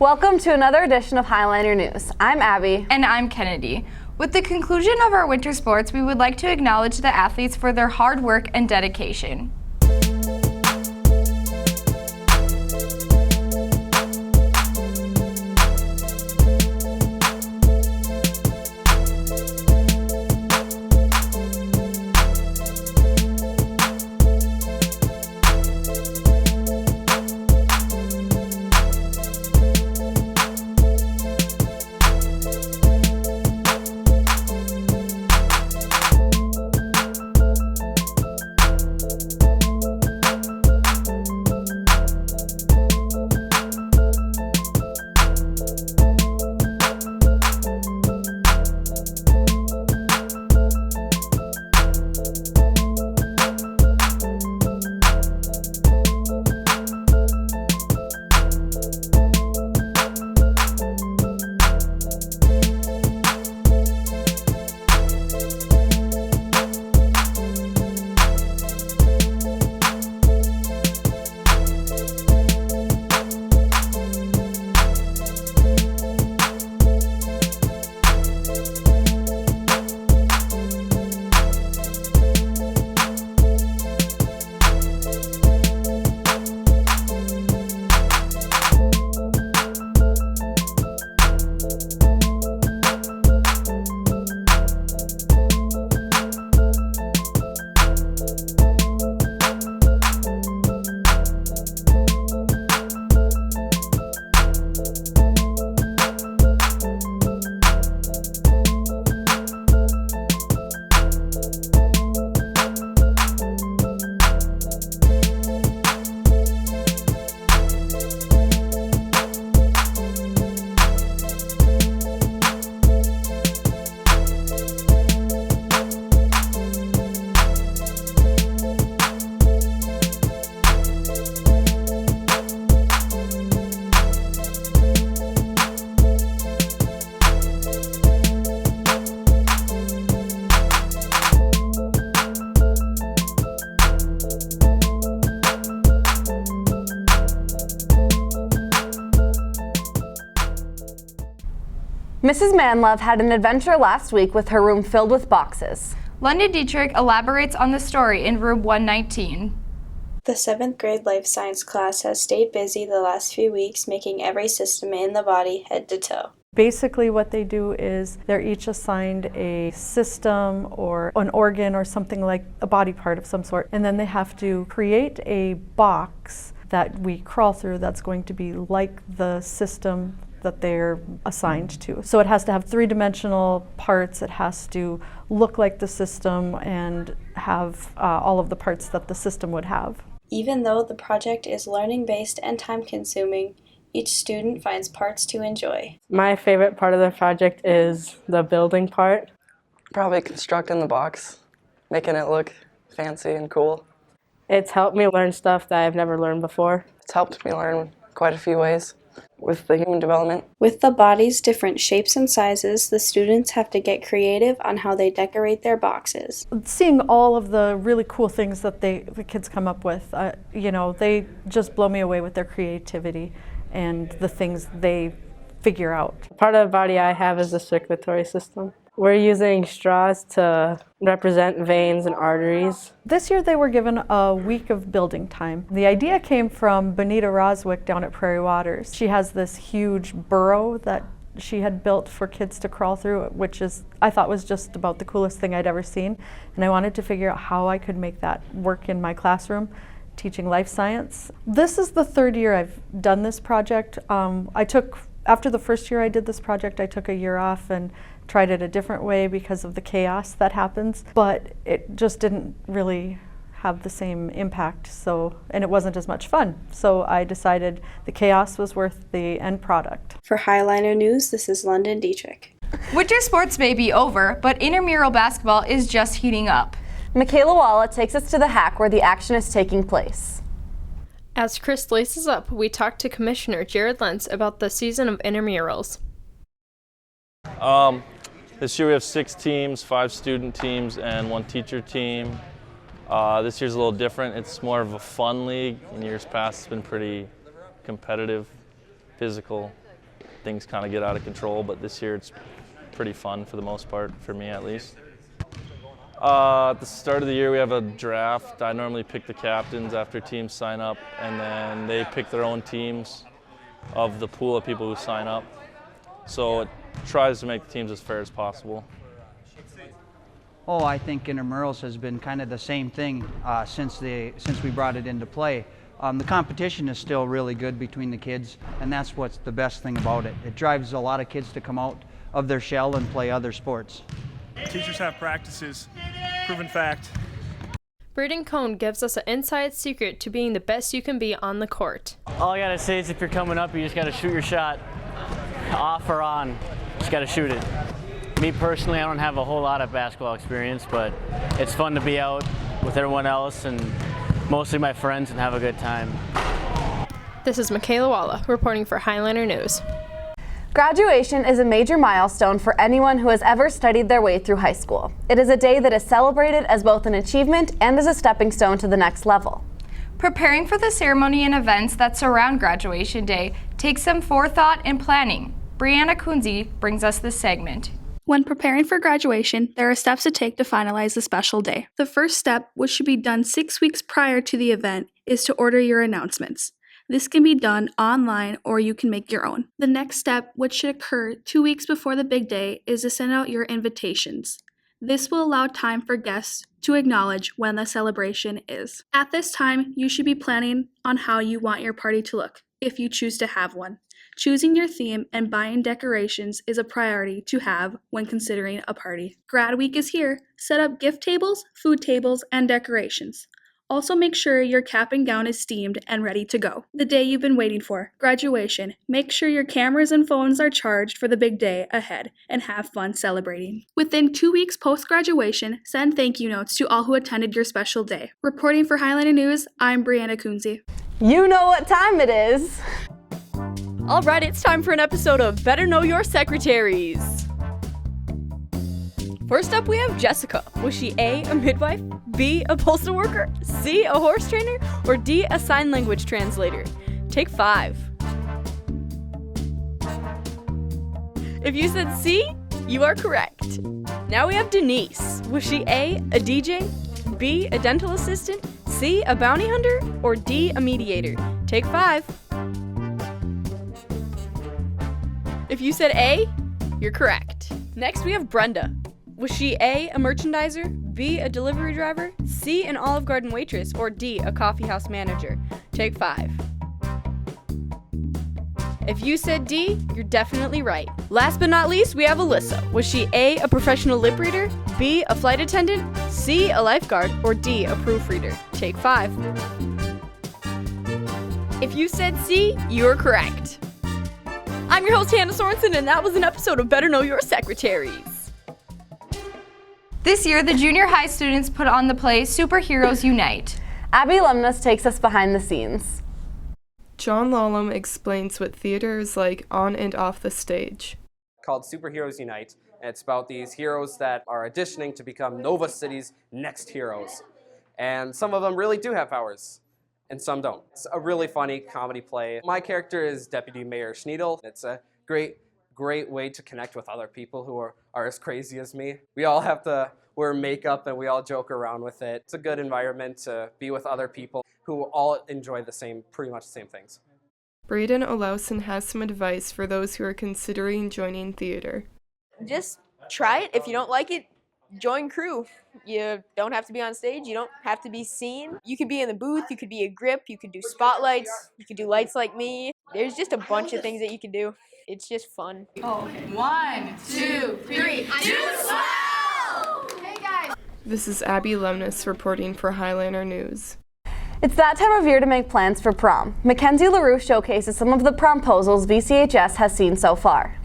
Welcome to another edition of Highliner News. I'm Abby. And I'm Kennedy. With the conclusion of our winter sports, we would like to acknowledge the athletes for their hard work and dedication. Mrs. Manlove had an adventure last week with her room filled with boxes. London Dietrich elaborates on the story in room 119. The 7th grade life science class has stayed busy the last few weeks, making every system in the body head to toe. Basically what they do is they're each assigned a system or an organ or something like a body part of some sort, and then they have to create a box that we crawl through that's going to be like the system that they're assigned to. So it has to have three-dimensional parts, it has to look like the system and have all of the parts that the system would have. Even though the project is learning-based and time-consuming, each student finds parts to enjoy. My favorite part of the project is the building part. Probably constructing the box, making it look fancy and cool. It's helped me learn stuff that I've never learned before. It's helped me learn quite a few ways with the human development. With the body's different shapes and sizes, the students have to get creative on how they decorate their boxes. Seeing all of the really cool things that the kids come up with, they just blow me away with their creativity and the things they figure out. Part of the body I have is the circulatory system. We're using straws to represent veins and arteries. This year they were given a week of building time. The idea came from Bonita Roswick down at Prairie Waters. She has this huge burrow that she had built for kids to crawl through, which I thought was just about the coolest thing I'd ever seen. And I wanted to figure out how I could make that work in my classroom, teaching life science. This is the third year I've done this project. After the first year I did this project, I took a year off and tried it a different way because of the chaos that happens, but it just didn't really have the same impact, and it wasn't as much fun. So I decided the chaos was worth the end product. For Highliner News, this is London Dietrich. Winter sports may be over, but intramural basketball is just heating up. Michaela Walla takes us to the hack where the action is taking place. As Chris laces up, we talked to Commissioner Jared Lentz about the season of intramurals. This year we have 6 teams, 5 student teams and 1 teacher team. This year's a little different. It's more of a fun league. In years past it's been pretty competitive, physical. things kind of get out of control, but this year it's pretty fun for the most part, for me at least. At the start of the year we have a draft. I normally pick the captains after teams sign up, and then they pick their own teams of the pool of people who sign up. So it tries to make the teams as fair as possible. Oh, I think Intramurals has been kind of the same thing since we brought it into play. The competition is still really good between the kids, and that's what's the best thing about it. It drives a lot of kids to come out of their shell and play other sports. Teachers have practices, proven fact. Braden Cohn gives us an inside secret to being the best you can be on the court. All I gotta say is if you're coming up, you just gotta shoot your shot, off or on, just gotta shoot it. Me personally, I don't have a whole lot of basketball experience, but it's fun to be out with everyone else and mostly my friends and have a good time. This is Michaela Walla reporting for Highliner News. Graduation is a major milestone for anyone who has ever studied their way through high school. It is a day that is celebrated as both an achievement and as a stepping stone to the next level. Preparing for the ceremony and events that surround graduation day takes some forethought and planning. Brianna Kunze brings us this segment. When preparing for graduation, there are steps to take to finalize the special day. The first step, which should be done 6 weeks prior to the event, is to order your announcements. This can be done online or you can make your own. The next step, which should occur 2 weeks before the big day, is to send out your invitations. This will allow time for guests to acknowledge when the celebration is. At this time, you should be planning on how you want your party to look, if you choose to have one. Choosing your theme and buying decorations is a priority to have when considering a party. Grad Week is here. Set up gift tables, food tables, and decorations. Also make sure your cap and gown is steamed and ready to go. The day you've been waiting for, graduation. Make sure your cameras and phones are charged for the big day ahead and have fun celebrating. Within 2 weeks post-graduation, send thank you notes to all who attended your special day. Reporting for Highliner News, I'm Brianna Kunze. You know what time it is. All right, it's time for an episode of Better Know Your Secretaries. First up, we have Jessica. Was she A, a midwife, B, a postal worker, C, a horse trainer, or D, a sign language translator? Take 5. If you said C, you are correct. Now we have Denise. Was she A, a DJ, B, a dental assistant, C, a bounty hunter, or D, a mediator? Take 5. If you said A, you're correct. Next, we have Brenda. Was she A, a merchandiser, B, a delivery driver, C, an Olive Garden waitress, or D, a coffeehouse manager? Take 5. If you said D, you're definitely right. Last but not least, we have Alyssa. Was she A, a professional lip reader, B, a flight attendant, C, a lifeguard, or D, a proofreader? Take 5. If you said C, you're correct. I'm your host, Hannah Sorensen, and that was an episode of Better Know Your Secretaries. This year, the junior high students put on the play Superheroes Unite. Abby Lemnus takes us behind the scenes. John Lallam explains what theater is like on and off the stage. Called Superheroes Unite, and it's about these heroes that are auditioning to become Nova City's next heroes. And some of them really do have powers, and some don't. It's a really funny comedy play. My character is Deputy Mayor Schneidel. It's a great way to connect with other people who are as crazy as me. We all have to wear makeup and we all joke around with it. It's a good environment to be with other people who all enjoy pretty much the same things. Braden Olausen has some advice for those who are considering joining theater. Just try it. If you don't like it, join crew. You don't have to be on stage. You don't have to be seen. You could be in the booth. You could be a grip. You could do spotlights. You could do lights like me. There's just a bunch of things that you can do. It's just fun. Oh, okay. 1, 2, 3, do swell! Hey guys! This is Abby Lemnus reporting for Highliner News. It's that time of year to make plans for prom. Mackenzie LaRue showcases some of the promposals VCHS has seen so far.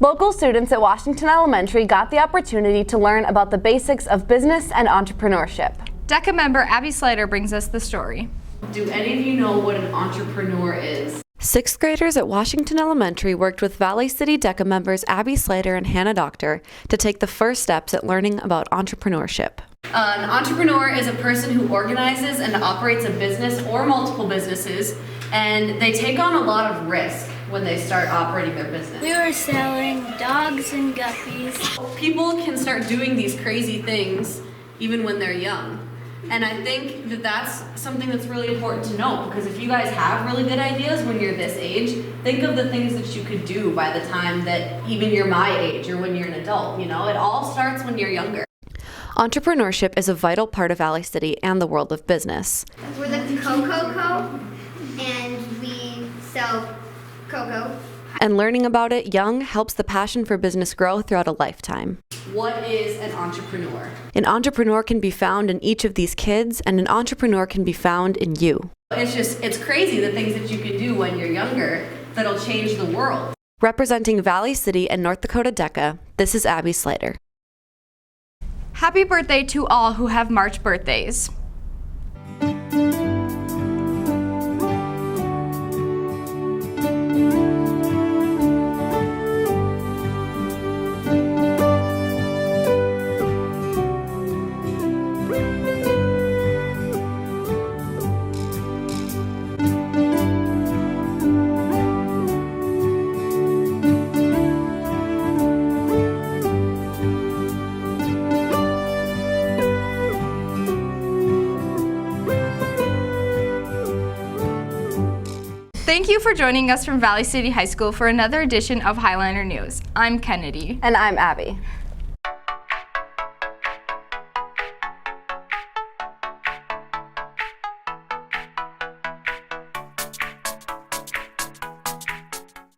Local students at Washington Elementary got the opportunity to learn about the basics of business and entrepreneurship. DECA member Abby Slater brings us the story. Do any of you know what an entrepreneur is? Sixth graders at Washington Elementary worked with Valley City DECA members Abby Slater and Hannah Doctor to take the first steps at learning about entrepreneurship. An entrepreneur is a person who organizes and operates a business or multiple businesses, and they take on a lot of risk when they start operating their business. We were selling dogs and guppies. People can start doing these crazy things even when they're young. And I think that that's something that's really important to know, because if you guys have really good ideas when you're this age, think of the things that you could do by the time that even you're my age or when you're an adult. You know, it all starts when you're younger. Entrepreneurship is a vital part of Valley City and the world of business. We're the Cocoa Co. and we sell cocoa. And learning about it young helps the passion for business grow throughout a lifetime. What is an entrepreneur? An entrepreneur can be found in each of these kids, and an entrepreneur can be found in you. It's crazy the things that you can do when you're younger that'll change the world. Representing Valley City and North Dakota DECA, this is Abby Slater. Happy birthday to all who have March birthdays. Thank you for joining us from Valley City High School for another edition of Highliner News. I'm Kennedy. And I'm Abby.